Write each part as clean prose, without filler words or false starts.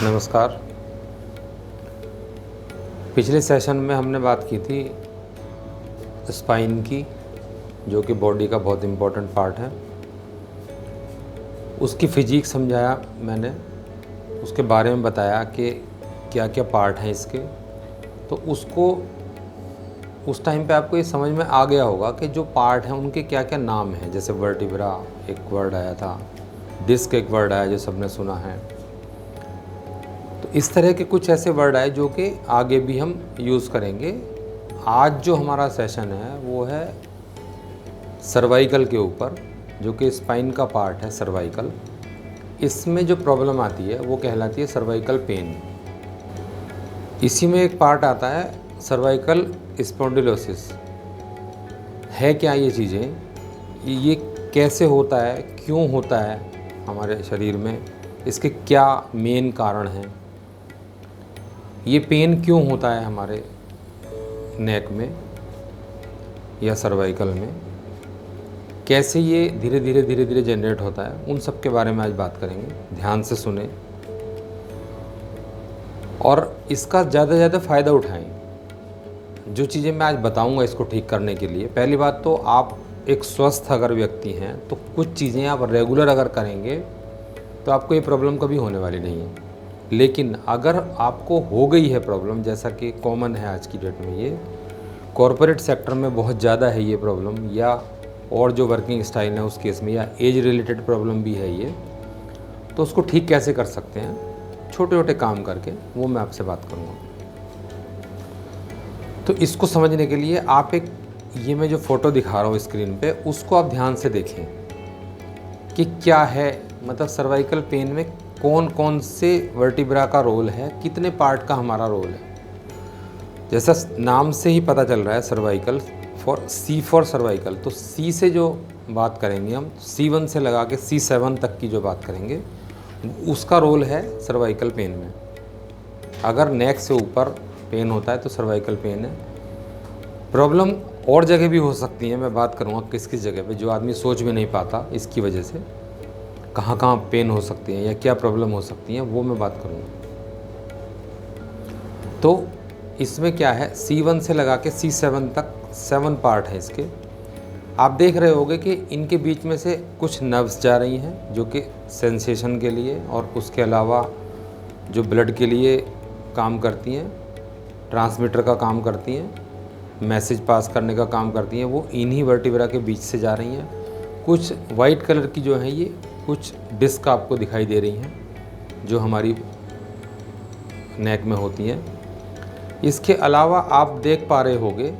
नमस्कार। पिछले सेशन में हमने बात की थी स्पाइन की, जो कि बॉडी का बहुत इम्पोर्टेंट पार्ट है। उसकी फिजिक समझाया मैंने, उसके बारे में बताया कि क्या क्या पार्ट हैं इसके। तो उसको उस टाइम पे आपको ये समझ में आ गया होगा कि जो पार्ट हैं उनके क्या क्या नाम हैं। जैसे वर्टिब्रा एक वर्ड आया था, डिस्क एक वर्ड आया जो सबने सुना है। तो इस तरह के कुछ ऐसे वर्ड आए जो कि आगे भी हम यूज़ करेंगे। आज जो हमारा सेशन है वो है सर्वाइकल के ऊपर, जो कि स्पाइन का पार्ट है सर्वाइकल। इसमें जो प्रॉब्लम आती है वो कहलाती है सर्वाइकल पेन। इसी में एक पार्ट आता है सर्वाइकल स्पॉन्डिलोसिस। है क्या ये चीज़ें, ये कैसे होता है, क्यों होता है हमारे शरीर में, इसके क्या मेन कारण हैं, ये पेन क्यों होता है हमारे नेक में या सर्वाइकल में, कैसे ये धीरे धीरे जनरेट होता है, उन सब के बारे में आज बात करेंगे। ध्यान से सुने और इसका ज़्यादा से ज़्यादा फ़ायदा उठाएं। जो चीज़ें मैं आज बताऊंगा इसको ठीक करने के लिए, पहली बात तो आप एक स्वस्थ अगर व्यक्ति हैं तो कुछ चीज़ें आप रेगुलर अगर करेंगे तो आपको ये प्रॉब्लम कभी होने वाली नहीं है। लेकिन अगर आपको हो गई है प्रॉब्लम, जैसा कि कॉमन है आज की डेट में, ये कॉरपोरेट सेक्टर में बहुत ज़्यादा है ये प्रॉब्लम, या और जो वर्किंग स्टाइल है उस केस में, या एज रिलेटेड प्रॉब्लम भी है ये, तो उसको ठीक कैसे कर सकते हैं छोटे छोटे काम करके, वो मैं आपसे बात करूँगा। तो इसको समझने के लिए आप ये मैं जो फ़ोटो दिखा रहा हूँ स्क्रीन पे, उसको आप ध्यान से देखें कि क्या है, मतलब सर्वाइकल पेन में कौन कौन से वर्टिब्रा का रोल है, कितने पार्ट का हमारा रोल है। जैसा नाम से ही पता चल रहा है सर्वाइकल, सी फॉर सर्वाइकल, तो सी से जो बात करेंगे हम, C1 से लगा के C7 तक की जो बात करेंगे, उसका रोल है सर्वाइकल पेन में। अगर नेक से ऊपर पेन होता है तो सर्वाइकल पेन है। प्रॉब्लम और जगह भी हो सकती है, मैं बात करूँगा किस किस जगह पे, जो आदमी सोच भी नहीं पाता इसकी वजह से कहाँ कहाँ पेन हो सकती है या क्या प्रॉब्लम हो सकती है, वो मैं बात करूँगा। तो इसमें क्या है, C1 से लगा के C7 तक 7 पार्ट है इसके। आप देख रहे होंगे कि इनके बीच में से कुछ नर्व्स जा रही हैं जो कि सेंसेशन के लिए और उसके अलावा जो ब्लड के लिए काम करती हैं, ट्रांसमीटर का काम करती हैं, मैसेज पास करने का काम करती हैं, वो इन्हीं वर्टिब्रा के बीच से जा रही हैं। कुछ वाइट कलर की जो हैं ये कुछ डिस्क आपको दिखाई दे रही हैं जो हमारी नेक में होती हैं। इसके अलावा आप देख पा रहे होंगे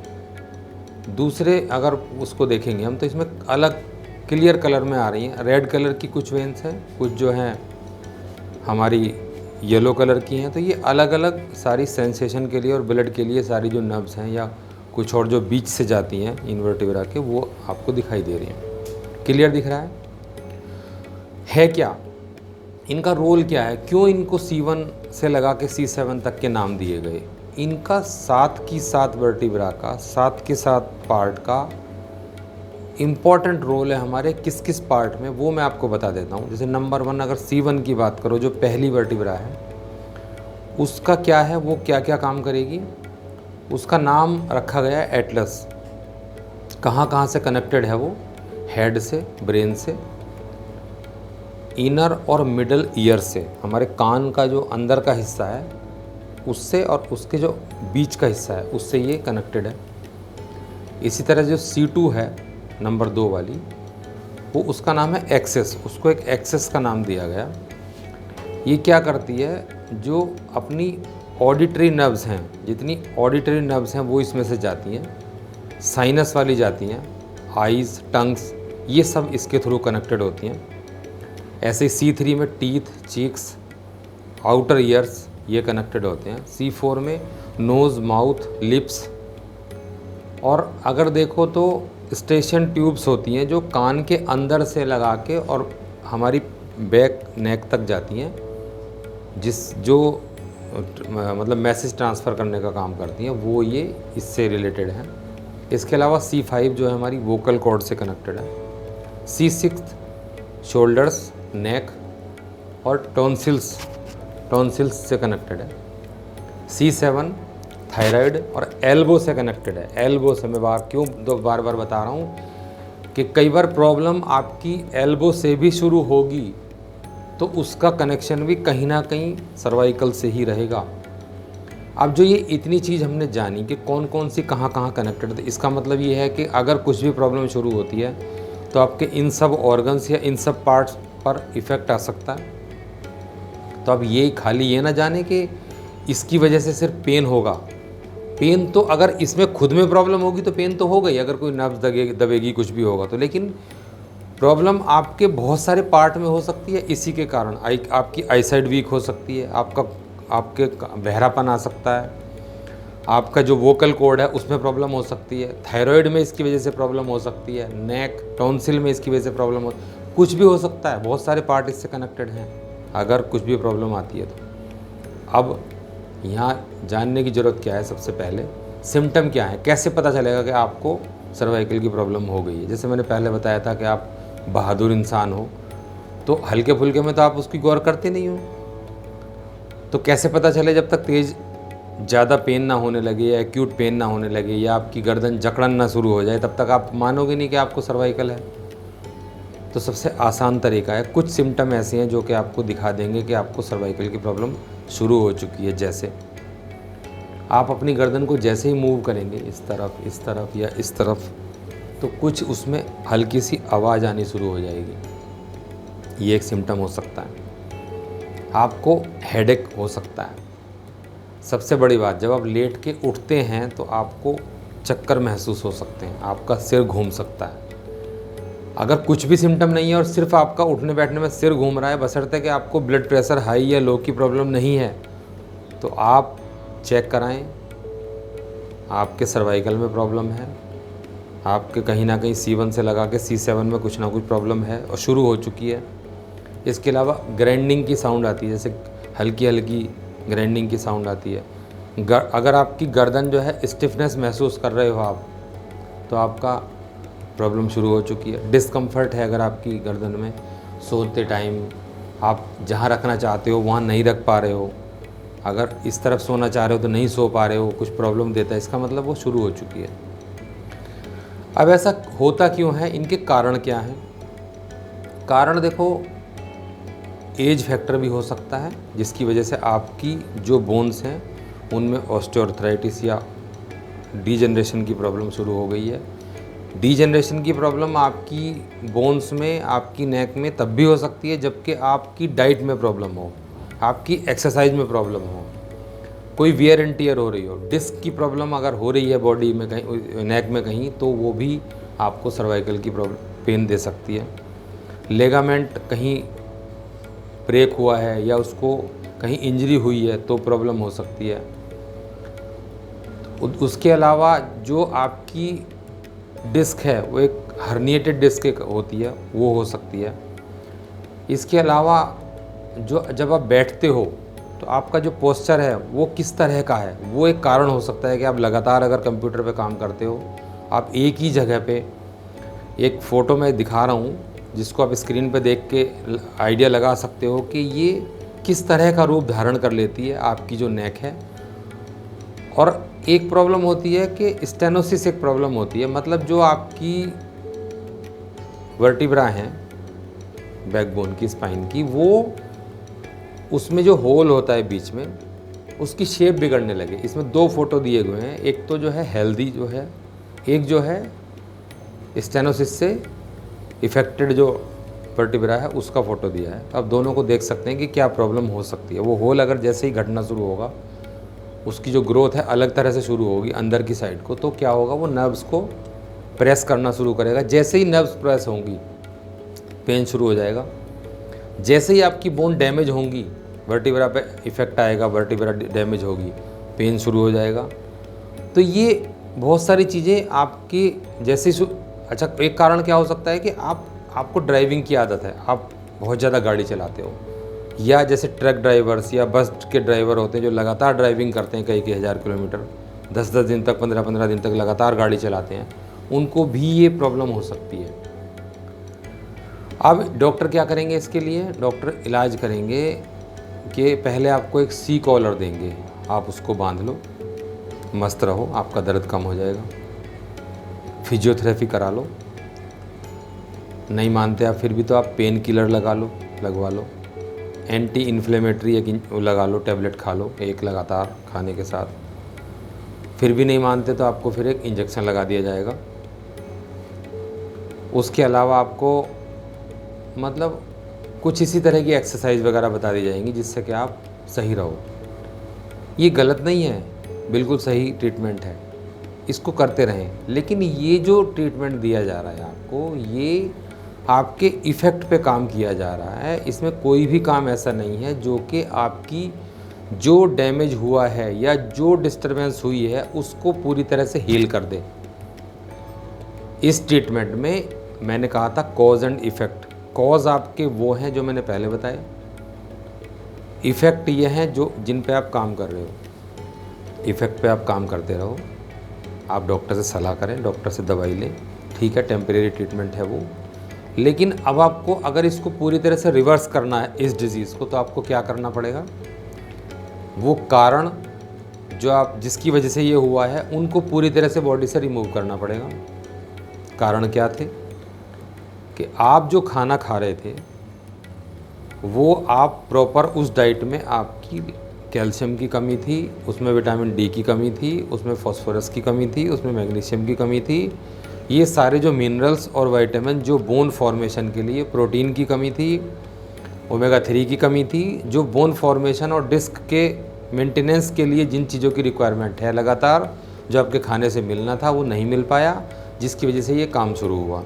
दूसरे, अगर उसको देखेंगे हम तो इसमें अलग क्लियर कलर में आ रही हैं। रेड कलर की कुछ वेन्स हैं, कुछ जो हैं हमारी येलो कलर की हैं। तो ये अलग अलग सारी सेंसेशन के लिए और ब्लड के लिए सारी जो नर्व्स हैं या कुछ और जो बीच से जाती हैं इन वर्टिब्रा के, वो आपको दिखाई दे रही हैं। क्लियर दिख रहा है क्या, इनका रोल क्या है, क्यों इनको C1 से लगा के C7 तक के नाम दिए गए। इनका 7 की 7 वर्टिब्रा का 7 के 7 पार्ट का इम्पॉर्टेंट रोल है हमारे किस किस पार्ट में, वो मैं आपको बता देता हूँ। जैसे नंबर 1 अगर C1 की बात करो, जो पहली वर्टिब्रा है, उसका क्या है, वो क्या क्या काम करेगी। उसका नाम रखा गया है एटलस। कहाँ कहाँ से कनेक्टेड है वो, हेड से, ब्रेन से, इनर और मिडल ईयर से, हमारे कान का जो अंदर का हिस्सा है उससे, और उसके जो बीच का हिस्सा है उससे ये कनेक्टेड है। इसी तरह जो C2 है नंबर 2 वाली, वो उसका नाम है एक्सेस, उसको एक एक्सेस का नाम दिया गया। ये क्या करती है, जो अपनी ऑडिटरी नर्व्स हैं, जितनी ऑडिटरी नर्व्स हैं वो इसमें से जाती हैं, साइनस वाली जाती हैं, आइज़, टंग्स, ये सब इसके थ्रू कनेक्टेड होती हैं। ऐसे C3 में टीथ, चीक्स, आउटर ईयर्स, ये कनेक्टेड होते हैं। C4 में नोज़, माउथ, लिप्स, और अगर देखो तो स्टेशन ट्यूब्स होती हैं जो कान के अंदर से लगा के और हमारी बैक नेक तक जाती हैं, जो मतलब मैसेज ट्रांसफ़र करने का काम करती हैं, वो ये इससे रिलेटेड है। इसके अलावा C5 जो है हमारी वोकल कॉर्ड से कनेक्टेड है। C6 शोल्डर्स, नेक और टॉन्सिल्स, टॉन्सिल्स से कनेक्टेड है, C7 थायराइड और एल्बो से कनेक्टेड है। एल्बो से मैं बार बार बता रहा हूँ कि कई बार प्रॉब्लम आपकी एल्बो से भी शुरू होगी तो उसका कनेक्शन भी कहीं ना कहीं सर्वाइकल से ही रहेगा। अब जो ये इतनी चीज़ हमने जानी कि कौन कौन सी कहाँ कहाँ कनेक्टेड है, इसका मतलब ये है कि अगर कुछ भी प्रॉब्लम शुरू होती है तो आपके इन सब ऑर्गन्स या इन सब पार्ट्स पर इफ़ेक्ट आ सकता है। तो अब ये खाली ये ना जाने कि इसकी वजह से सिर्फ पेन होगा। पेन तो अगर इसमें खुद में प्रॉब्लम होगी तो पेन तो होगा ही, अगर कोई नर्व दबेगी कुछ भी होगा तो, लेकिन प्रॉब्लम आपके बहुत सारे पार्ट में हो सकती है। इसी के कारण आपकी आईसाइट वीक हो सकती है, आपके बहरापन आ सकता है, आपका जो वोकल कॉर्ड है उसमें प्रॉब्लम हो सकती है, थायराइड में इसकी वजह से प्रॉब्लम हो सकती है, नेक टॉन्सिल में इसकी वजह से प्रॉब्लम हो, कुछ भी हो सकता है। बहुत सारे पार्ट इससे कनेक्टेड हैं अगर कुछ भी प्रॉब्लम आती है तो। अब यहाँ जानने की ज़रूरत क्या है, सबसे पहले सिम्टम क्या है, कैसे पता चलेगा कि आपको सर्वाइकल की प्रॉब्लम हो गई है। जैसे मैंने पहले बताया था कि आप बहादुर इंसान हो तो हल्के फुल्के में तो आप उसकी गौर करते नहीं हो, तो कैसे पता चले, जब तक तेज़ ज़्यादा पेन ना होने लगे या एक्यूट पेन ना होने लगे या आपकी गर्दन जकड़न ना शुरू हो जाए, तब तक आप मानोगे नहीं कि आपको सर्वाइकल है। तो सबसे आसान तरीका है, कुछ सिम्टम ऐसे हैं जो कि आपको दिखा देंगे कि आपको सर्वाइकल की प्रॉब्लम शुरू हो चुकी है। जैसे आप अपनी गर्दन को जैसे ही मूव करेंगे इस तरफ या इस तरफ, तो कुछ उसमें हल्की सी आवाज़ आनी शुरू हो जाएगी, ये एक सिम्टम हो सकता है। आपको हेडेक हो सकता है। सबसे बड़ी बात, जब आप लेट के उठते हैं तो आपको चक्कर महसूस हो सकते हैं, आपका सिर घूम सकता है। अगर कुछ भी सिम्टम नहीं है और सिर्फ आपका उठने बैठने में सिर घूम रहा है, बशर्ते कि आपको ब्लड प्रेशर हाई या लो की प्रॉब्लम नहीं है, तो आप चेक कराएं। आपके सर्वाइकल में प्रॉब्लम है, आपके कहीं ना कहीं C1 से लगा के C7 में कुछ ना कुछ प्रॉब्लम है और शुरू हो चुकी है। इसके अलावा ग्राइंडिंग की साउंड आती है, जैसे हल्की हल्की ग्राइंडिंग की साउंड आती है। अगर आपकी गर्दन जो है स्टिफनेस महसूस कर रहे हो आप, तो आपका प्रॉब्लम शुरू हो चुकी है। डिस्कम्फर्ट है अगर आपकी गर्दन में, सोते टाइम आप जहाँ रखना चाहते हो वहाँ नहीं रख पा रहे हो, अगर इस तरफ सोना चाह रहे हो तो नहीं सो पा रहे हो, कुछ प्रॉब्लम देता है, इसका मतलब वो शुरू हो चुकी है। अब ऐसा होता क्यों है, इनके कारण क्या हैं? कारण देखो, एज फैक्टर भी हो सकता है जिसकी वजह से आपकी जो बोन्स हैं उनमें ऑस्टियोआर्थराइटिस या डीजनरेशन की प्रॉब्लम शुरू हो गई है। डीजनरेशन की प्रॉब्लम आपकी बोन्स में, आपकी नेक में तब भी हो सकती है जबकि आपकी डाइट में प्रॉब्लम हो, आपकी एक्सरसाइज में प्रॉब्लम हो, कोई वियर एंड टियर हो रही हो। डिस्क की प्रॉब्लम अगर हो रही है बॉडी में कहीं, नेक में कहीं, तो वो भी आपको सर्वाइकल की प्रॉब्लम पेन दे सकती है। लेगामेंट कहीं ब्रेक हुआ है या उसको कहीं इंजरी हुई है तो प्रॉब्लम हो सकती है। उसके अलावा जो आपकी डिस्क है वो एक हर्निएटेड डिस्क होती है, वो हो सकती है। इसके अलावा जो जब आप बैठते हो तो आपका जो पोस्चर है वो किस तरह का है, वो एक कारण हो सकता है कि आप लगातार अगर कंप्यूटर पे काम करते हो, आप एक ही जगह पे, एक फ़ोटो में दिखा रहा हूँ जिसको आप स्क्रीन पे देख के आइडिया लगा सकते हो कि ये किस तरह का रूप धारण कर लेती है आपकी जो नेक है। और एक प्रॉब्लम होती है कि स्टेनोसिस एक प्रॉब्लम होती है, मतलब जो आपकी वर्टिब्रा हैं बैकबोन की, स्पाइन की, वो उसमें जो होल होता है बीच में, उसकी शेप बिगड़ने लगे। इसमें दो फोटो दिए हुए हैं, एक तो जो है हेल्दी जो है, एक जो है स्टेनोसिस से इफेक्टेड जो वर्टिब्रा है उसका फ़ोटो दिया है। अब दोनों को देख सकते हैं कि क्या प्रॉब्लम हो सकती है। वो होल अगर जैसे ही घटना शुरू होगा, उसकी जो ग्रोथ है अलग तरह से शुरू होगी अंदर की साइड को, तो क्या होगा, वो नर्व्स को प्रेस करना शुरू करेगा। जैसे ही नर्व्स प्रेस होंगी पेन शुरू हो जाएगा। जैसे ही आपकी बोन डैमेज होंगी, वर्टिब्रा पे इफ़ेक्ट आएगा, वर्टिब्रा डैमेज होगी, पेन शुरू हो जाएगा। तो ये बहुत सारी चीज़ें आपकी जैसे अच्छा, एक कारण क्या हो सकता है कि आपको ड्राइविंग की आदत है, आप बहुत ज़्यादा गाड़ी चलाते हो, या जैसे ट्रक ड्राइवर्स या बस के ड्राइवर होते हैं जो लगातार ड्राइविंग करते हैं कई हज़ार किलोमीटर, 10-10 दिन तक, 15-15 दिन तक लगातार गाड़ी चलाते हैं, उनको भी ये प्रॉब्लम हो सकती है। अब डॉक्टर क्या करेंगे इसके लिए? डॉक्टर इलाज करेंगे कि पहले आपको एक सी कॉलर देंगे, आप उसको बांध लो, मस्त रहो, आपका दर्द कम हो जाएगा। फिजियोथेरेपी करा लो, नहीं मानते आप फिर भी तो आप पेन किलर लगवा लो, एंटी इन्फ्लेमेटरी एक लगा लो, टैबलेट खा लो एक लगातार खाने के साथ। फिर भी नहीं मानते तो आपको फिर एक इंजेक्शन लगा दिया जाएगा। उसके अलावा आपको मतलब कुछ इसी तरह की एक्सरसाइज वगैरह बता दी जाएंगी जिससे कि आप सही रहो। ये गलत नहीं है, बिल्कुल सही ट्रीटमेंट है, इसको करते रहें। लेकिन ये जो ट्रीटमेंट दिया जा रहा है आपको, ये आपके इफ़ेक्ट पे काम किया जा रहा है। इसमें कोई भी काम ऐसा नहीं है जो कि आपकी जो डैमेज हुआ है या जो डिस्टरबेंस हुई है उसको पूरी तरह से हील कर दे। इस ट्रीटमेंट में मैंने कहा था कॉज एंड इफ़ेक्ट। कॉज आपके वो हैं जो मैंने पहले बताए, इफ़ेक्ट ये हैं जो जिन पे आप काम कर रहे हो। इफ़ेक्ट पे आप काम करते रहो, आप डॉक्टर से सलाह करें, डॉक्टर से दवाई लें, ठीक है, टेम्परेरी ट्रीटमेंट है वो। लेकिन अब आपको अगर इसको पूरी तरह से रिवर्स करना है इस डिज़ीज़ को, तो आपको क्या करना पड़ेगा, वो कारण जो आप जिसकी वजह से ये हुआ है उनको पूरी तरह से बॉडी से रिमूव करना पड़ेगा। कारण क्या थे कि आप जो खाना खा रहे थे वो आप प्रॉपर उस डाइट में आपकी कैल्शियम की कमी थी, उसमें विटामिन डी की कमी थी, उसमें फास्फोरस की कमी थी, उसमें मैग्नीशियम की कमी थी। ये सारे जो मिनरल्स और विटामिन जो बोन फॉर्मेशन के लिए, प्रोटीन की कमी थी, ओमेगा 3 की कमी थी, जो बोन फॉर्मेशन और डिस्क के मेंटेनेंस के लिए जिन चीज़ों की रिक्वायरमेंट है लगातार, जो आपके खाने से मिलना था वो नहीं मिल पाया, जिसकी वजह से ये काम शुरू हुआ।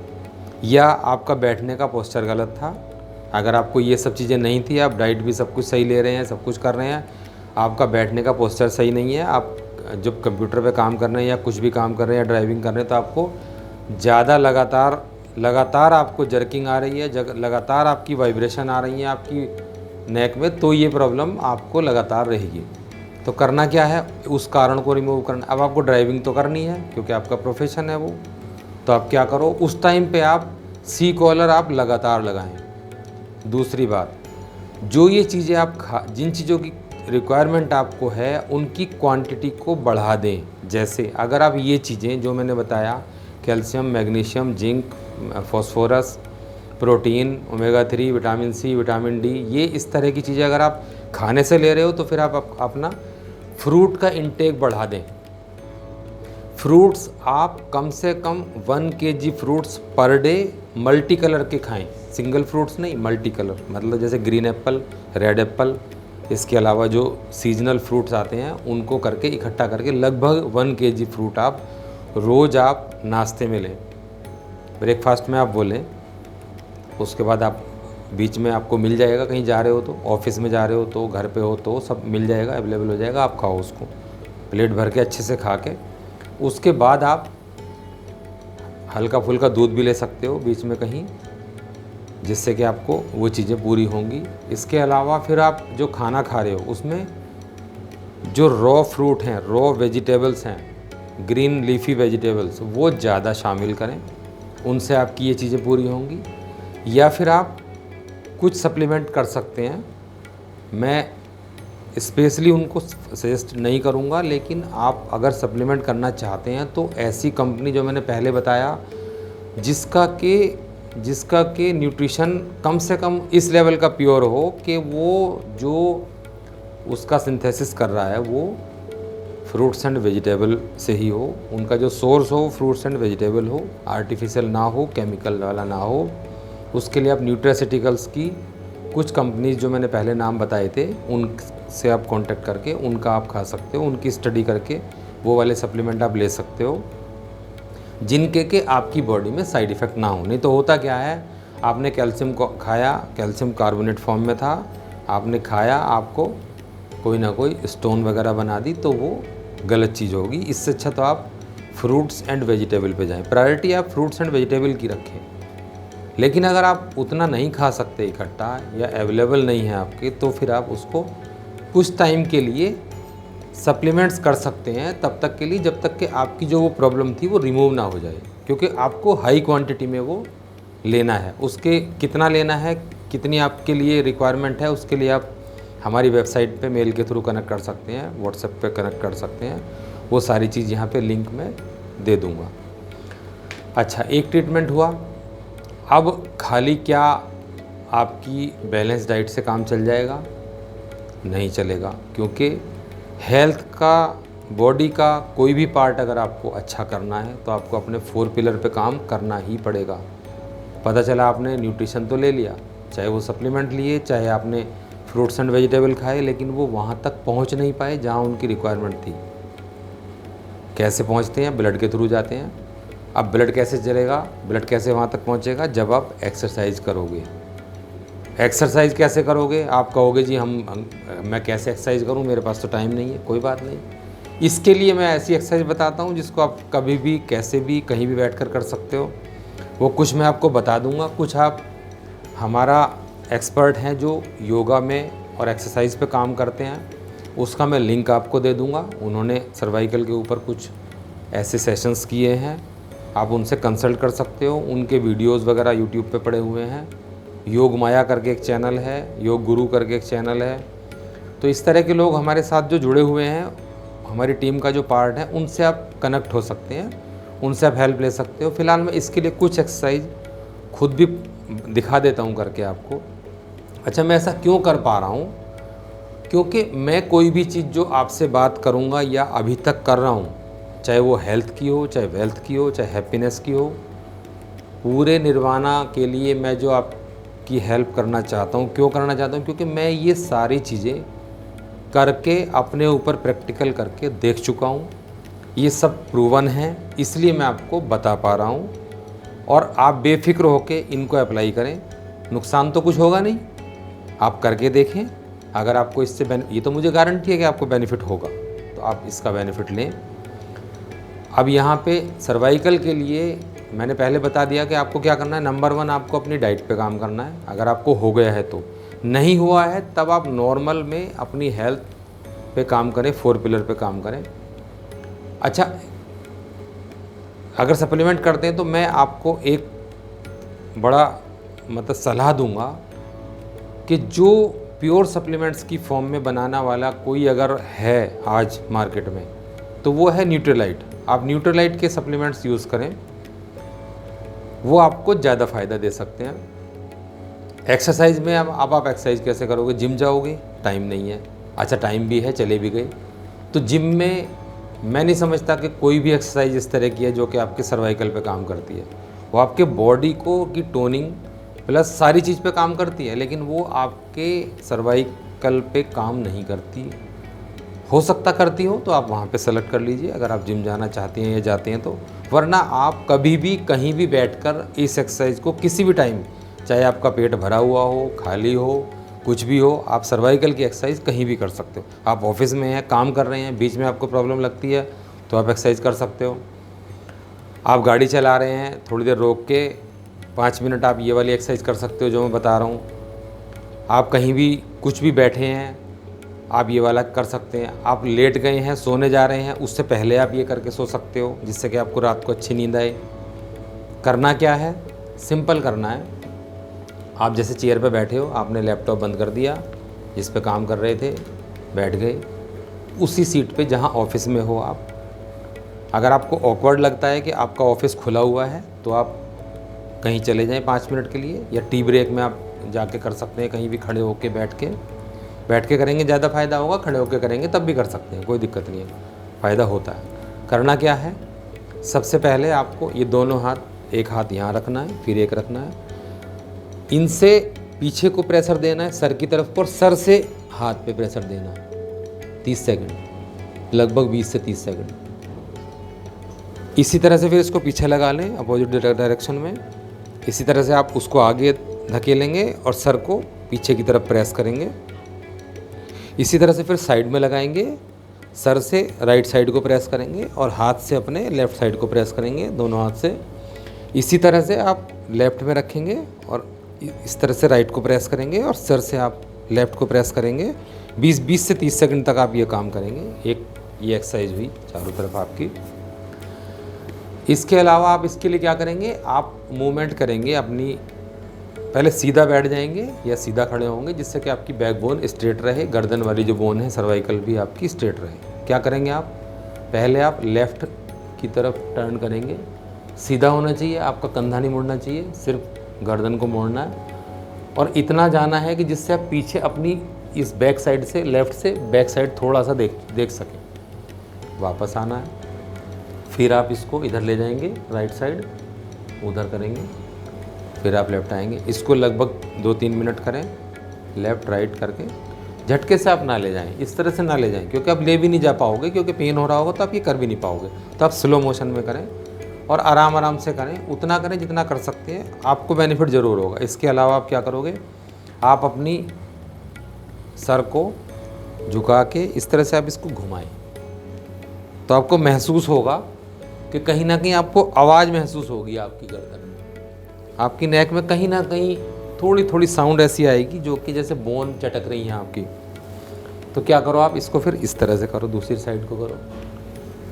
या आपका बैठने का पोस्चर गलत था। अगर आपको ये सब चीज़ें नहीं थी, आप डाइट भी सब कुछ सही ले रहे हैं, सब कुछ कर रहे हैं, आपका बैठने का पोस्चर सही नहीं है, आप जब कंप्यूटर पे काम कर रहे हैं या कुछ भी काम कर रहे हैं या ड्राइविंग कर रहे हैं तो आपको ज़्यादा लगातार आपको जर्किंग आ रही है, लगातार आपकी वाइब्रेशन आ रही है आपकी नेक में, तो ये प्रॉब्लम आपको लगातार रहेगी। तो करना क्या है, उस कारण को रिमूव करना। अब आपको ड्राइविंग तो करनी है क्योंकि आपका प्रोफेशन है वो, तो आप क्या करो, उस टाइम पे आप सी कॉलर आप लगातार लगाएं। दूसरी बात, जो ये चीज़ें आप जिन चीज़ों की रिक्वायरमेंट आपको है उनकी क्वांटिटी को बढ़ा दें। जैसे अगर आप ये चीज़ें जो मैंने बताया, calcium, magnesium, zinc, phosphorus, protein, omega 3, vitamin C, vitamin D, ये इस तरह की चीज़ें अगर आप खाने से ले रहे हो तो फिर आप अपना फ्रूट का इंटेक बढ़ा दें। फ्रूट्स आप कम से कम 1 kg fruits per day multi colour के खाएं, सिंगल फ्रूट्स नहीं, मल्टी कलर, मतलब जैसे ग्रीन एप्पल, रेड एप्पल, इसके अलावा जो सीजनल फ्रूट्स आते हैं उनको करके इकट्ठा करके लगभग 1 kg फ्रूट आप रोज़ आप नाश्ते में लें, ब्रेकफास्ट में आप वो लें। उसके बाद आप बीच में आपको मिल जाएगा, कहीं जा रहे हो तो, ऑफिस में जा रहे हो तो, घर पे हो तो, सब मिल जाएगा, अवेलेबल हो जाएगा, आप खाओ उसको प्लेट भर के अच्छे से खा के। उसके बाद आप हल्का फुल्का दूध भी ले सकते हो बीच में कहीं, जिससे कि आपको वो चीज़ें पूरी होंगी। इसके अलावा फिर आप जो खाना खा रहे हो उसमें जो रॉ फ्रूट हैं, रॉ वेजिटेबल्स हैं, ग्रीन लीफी वेजिटेबल्स, वो ज़्यादा शामिल करें, उनसे आपकी ये चीज़ें पूरी होंगी। या फिर आप कुछ सप्लीमेंट कर सकते हैं, मैं स्पेशली उनको सजेस्ट नहीं करूँगा, लेकिन आप अगर सप्लीमेंट करना चाहते हैं तो ऐसी कंपनी जो मैंने पहले बताया जिसका के न्यूट्रिशन कम से कम इस लेवल का प्योर हो कि वो जो उसका सिंथेसिस कर रहा है वो फ्रूट्स एंड वेजिटेबल से ही हो, उनका जो सोर्स हो फ्रूट्स एंड वेजिटेबल हो, आर्टिफिशियल ना हो, केमिकल वाला ना हो। उसके लिए आप न्यूट्रास्यूटिकल्स की कुछ कंपनीज जो मैंने पहले नाम बताए थे उनसे आप कांटेक्ट करके उनका आप खा सकते हो, उनकी स्टडी करके वो वाले सप्लीमेंट आप ले सकते हो जिनके के आपकी बॉडी में साइड इफ़ेक्ट ना हो। नहीं तो होता क्या है, आपने कैल्शियम को खाया, कैल्शियम कार्बोनेट फॉर्म में था, आपने खाया, आपको कोई ना कोई स्टोन वगैरह बना दी, तो वो गलत चीज़ होगी। इससे अच्छा तो आप फ्रूट्स एंड वेजिटेबल पे जाएं, प्रायोरिटी आप फ्रूट्स एंड वेजिटेबल की रखें। लेकिन अगर आप उतना नहीं खा सकते इकट्ठा या अवेलेबल नहीं है आपके, तो फिर आप उसको कुछ टाइम के लिए सप्लीमेंट्स कर सकते हैं, तब तक के लिए जब तक कि आपकी जो वो प्रॉब्लम थी वो रिमूव ना हो जाए, क्योंकि आपको हाई क्वांटिटी में वो लेना है। उसके कितना लेना है, कितनी आपके लिए रिक्वायरमेंट है, उसके लिए आप हमारी वेबसाइट पे मेल के थ्रू कनेक्ट कर सकते हैं, व्हाट्सएप पे कनेक्ट कर सकते हैं, वो सारी चीज़ यहाँ पे लिंक में दे दूँगा। अच्छा, एक ट्रीटमेंट हुआ। अब खाली क्या आपकी बैलेंस डाइट से काम चल जाएगा? नहीं चलेगा, क्योंकि हेल्थ का, बॉडी का कोई भी पार्ट अगर आपको अच्छा करना है तो आपको अपने 4 पिलर पे काम करना ही पड़ेगा। पता चला आपने न्यूट्रिशन तो ले लिया, चाहे वो सप्लीमेंट लिए, चाहे आपने फ्रूट्स एंड वेजिटेबल खाए, लेकिन वो वहाँ तक पहुँच नहीं पाए जहाँ उनकी रिक्वायरमेंट थी। कैसे पहुँचते हैं? ब्लड के थ्रू जाते हैं। अब ब्लड कैसे चलेगा, ब्लड कैसे वहाँ तक पहुँचेगा? जब आप एक्सरसाइज करोगे। एक्सरसाइज कैसे करोगे? आप कहोगे जी मैं कैसे एक्सरसाइज करूँ, मेरे पास तो टाइम नहीं है। कोई बात नहीं, इसके लिए मैं ऐसी एक्सरसाइज बताता हूँ जिसको आप कभी भी, कैसे भी, कहीं भी बैठकर कर सकते हो। वो कुछ मैं आपको बता दूँगा, कुछ आप हमारा एक्सपर्ट हैं जो योगा में और एक्सरसाइज पे काम करते हैं, उसका मैं लिंक आपको दे दूँगा। उन्होंने सर्वाइकल के ऊपर कुछ ऐसे सेशंस किए हैं, आप उनसे कंसल्ट कर सकते हो। उनके वीडियोस वगैरह यूट्यूब पे पड़े हुए हैं। योग माया करके एक चैनल है, योग गुरु करके एक चैनल है। तो इस तरह के लोग हमारे साथ जो जुड़े हुए हैं, हमारी टीम का जो पार्ट है, उनसे आप कनेक्ट हो सकते हैं, उनसे आप हेल्प ले सकते हो। फिलहाल मैं इसके लिए कुछ एक्सरसाइज खुद भी दिखा देता हूँ करके आपको। अच्छा, मैं ऐसा क्यों कर पा रहा हूँ? क्योंकि मैं कोई भी चीज़ जो आपसे बात करूँगा या अभी तक कर रहा हूँ, चाहे वो हेल्थ की हो, चाहे वेल्थ की हो, चाहे हैप्पीनेस की हो, पूरे निर्वाणा के लिए मैं जो आपकी हेल्प करना चाहता हूँ। क्यों करना चाहता हूँ? क्योंकि मैं ये सारी चीज़ें करके, अपने ऊपर प्रैक्टिकल करके देख चुका हूँ। ये सब प्रूवन है, इसलिए मैं आपको बता पा रहा हूँ। और आप बेफिक्र होकर इनको अप्लाई करें, नुकसान तो कुछ होगा नहीं। आप करके देखें, अगर आपको इससे ये तो मुझे गारंटी है कि आपको बेनिफिट होगा, तो आप इसका बेनिफिट लें। अब यहाँ पे सर्वाइकल के लिए मैंने पहले बता दिया कि आपको क्या करना है। नंबर 1, आपको अपनी डाइट पे काम करना है। अगर आपको हो गया है तो, नहीं हुआ है तब आप नॉर्मल में अपनी हेल्थ पे काम करें, 4 पिलर पे काम करें। अच्छा, अगर सप्लीमेंट करते हैं तो मैं आपको एक बड़ा सलाह दूंगा कि जो प्योर सप्लीमेंट्स की फॉर्म में बनाना वाला कोई अगर है आज मार्केट में, तो वो है न्यूट्रीलाइट। आप न्यूट्रीलाइट के सप्लीमेंट्स यूज़ करें, वो आपको ज़्यादा फ़ायदा दे सकते हैं। एक्सरसाइज में अब आप एक्सरसाइज कैसे करोगे? जिम जाओगे, टाइम नहीं है। अच्छा, टाइम भी है, चले भी गए, तो जिम में मैं नहीं समझता कि कोई भी एक्सरसाइज इस तरह की है जो कि आपके सर्वाइकल पे काम करती है। वो आपके बॉडी को की टोनिंग प्लस सारी चीज़ पे काम करती है, लेकिन वो आपके सर्वाइकल पे काम नहीं करती। हो सकता करती हो तो आप वहाँ पे सेलेक्ट कर लीजिए, अगर आप जिम जाना चाहते हैं या जाते हैं तो। वरना आप कभी भी कहीं भी बैठकर इस एक्सरसाइज को किसी भी टाइम, चाहे आपका पेट भरा हुआ हो, खाली हो, कुछ भी हो, आप सर्वाइकल की एक्सरसाइज कहीं भी कर सकते हो। आप ऑफिस में हैं, काम कर रहे हैं, बीच में आपको प्रॉब्लम लगती है तो आप एक्सरसाइज कर सकते हो। आप गाड़ी चला रहे हैं, थोड़ी देर रोक के 5 मिनट आप ये वाली एक्सरसाइज कर सकते हो जो मैं बता रहा हूँ। आप कहीं भी कुछ भी बैठे हैं, आप ये वाला कर सकते हैं। आप लेट गए हैं, सोने जा रहे हैं, उससे पहले आप ये करके सो सकते हो, जिससे कि आपको रात को अच्छी नींद आए। करना क्या है? सिंपल करना है। आप जैसे चेयर पे बैठे हो, आपने लैपटॉप बंद कर दिया, जिस पे काम कर रहे थे, बैठ गए उसी सीट पे जहाँ ऑफिस में हो आप। अगर आपको ऑकवर्ड लगता है कि आपका ऑफिस खुला हुआ है, तो आप कहीं चले जाएं 5 मिनट के लिए, या टी ब्रेक में आप जाके कर सकते हैं, कहीं भी खड़े होके बैठ के करेंगे ज़्यादा फ़ायदा होगा। खड़े होके करेंगे तब भी कर सकते हैं, कोई दिक्कत नहीं है, फ़ायदा होता है। करना क्या है? सबसे पहले आपको ये दोनों हाथ, एक हाथ यहाँ रखना है, फिर एक रखना है, इनसे पीछे को प्रेशर देना है सर की तरफ को, और सर से हाथ पे प्रेशर देना है 30 सेकंड, लगभग 20 से 30 सेकंड। इसी तरह से फिर इसको पीछे लगा लें अपोजिट डायरेक्शन में। इसी तरह से आप उसको आगे धकेलेंगे और सर को पीछे की तरफ प्रेस करेंगे। इसी तरह से फिर साइड में लगाएंगे, सर से राइट साइड को प्रेस करेंगे और हाथ से अपने लेफ़्ट साइड को प्रेस करेंगे, दोनों हाथ से। इसी तरह से आप लेफ़्ट में रखेंगे और इस तरह से राइट को प्रेस करेंगे और सर से आप लेफ़्ट को प्रेस करेंगे। 20 से 30 सेकंड तक आप ये काम करेंगे। एक ये एक्सरसाइज हुई चारों तरफ आपकी। इसके अलावा आप इसके लिए क्या करेंगे? आप मूवमेंट करेंगे अपनी पहले सीधा बैठ जाएंगे या सीधा खड़े होंगे, जिससे कि आपकी बैक बोन स्ट्रेट रहे, गर्दन वाली जो बोन है सर्वाइकल भी आपकी स्ट्रेट रहे। क्या करेंगे आप, पहले आप लेफ़्ट की तरफ टर्न करेंगे, सीधा होना चाहिए, आपका कंधा नहीं मुड़ना चाहिए, सिर्फ गर्दन को मोड़ना है और इतना जाना है कि जिससे आप पीछे अपनी इस बैक साइड से, लेफ़्ट से बैक साइड थोड़ा सा देख सकें। वापस आना है, फिर आप इसको इधर ले जाएंगे, राइट साइड उधर करेंगे, फिर आप लेफ़्ट आएंगे। इसको लगभग 2-3 मिनट करें, लेफ़्ट राइट करके। झटके से आप ना ले जाएं, इस तरह से ना ले जाएं, क्योंकि आप ले भी नहीं जा पाओगे, क्योंकि पेन हो रहा होगा तो आप ये कर भी नहीं पाओगे। तो आप स्लो मोशन में करें और आराम आराम से करें, उतना करें जितना कर सकते हैं, आपको बेनिफिट ज़रूर होगा। इसके अलावा आप क्या करोगे, आप अपनी सर को झुका के इस तरह से आप इसको घुमाएं, तो आपको महसूस होगा कि कहीं ना कहीं आपको आवाज़ महसूस होगी आपकी गर्दन में, आपकी नेक में कहीं ना कहीं थोड़ी थोड़ी साउंड ऐसी आएगी जो कि जैसे बोन चटक रही है आपकी। तो क्या करो, आप इसको फिर इस तरह से करो, दूसरी साइड को करो,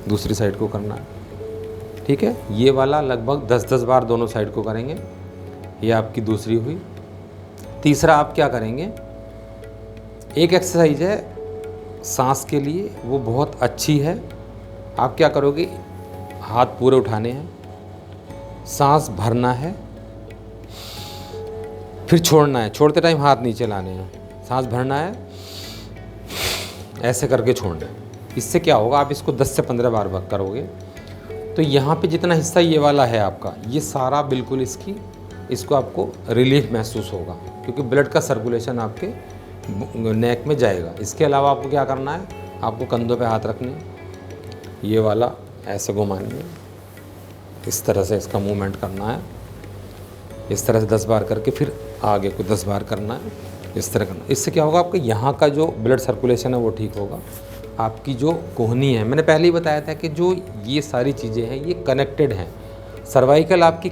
दूसरी साइड को करना है, ठीक है। ये वाला लगभग 10-10 बार दोनों साइड को करेंगे। ये आपकी दूसरी हुई। तीसरा आप क्या करेंगे, एक एक्सरसाइज है सांस के लिए, वो बहुत अच्छी है। आप क्या करोगे, हाथ पूरे उठाने हैं, सांस भरना है, फिर छोड़ना है, छोड़ते टाइम हाथ नीचे लाने हैं, सांस भरना है, ऐसे करके छोड़ना है। इससे क्या होगा, आप इसको 10 से 15 बार करोगे तो यहाँ पे जितना हिस्सा ये वाला है आपका, ये सारा बिल्कुल इसको आपको रिलीफ महसूस होगा, क्योंकि ब्लड का सर्कुलेशन आपके नेक में जाएगा। इसके अलावा आपको क्या करना है, आपको कंधों पे हाथ रखने, ये वाला ऐसे घुमाएंगे, इस तरह से इसका मूवमेंट करना है, इस तरह से 10 बार करके फिर आगे को 10 बार करना है, इस तरह करना। इससे क्या होगा, आपका यहाँ का जो ब्लड सर्कुलेशन है वो ठीक होगा। आपकी जो कोहनी है, मैंने पहले ही बताया था कि जो ये सारी चीज़ें हैं ये कनेक्टेड हैं। सर्वाइकल आपकी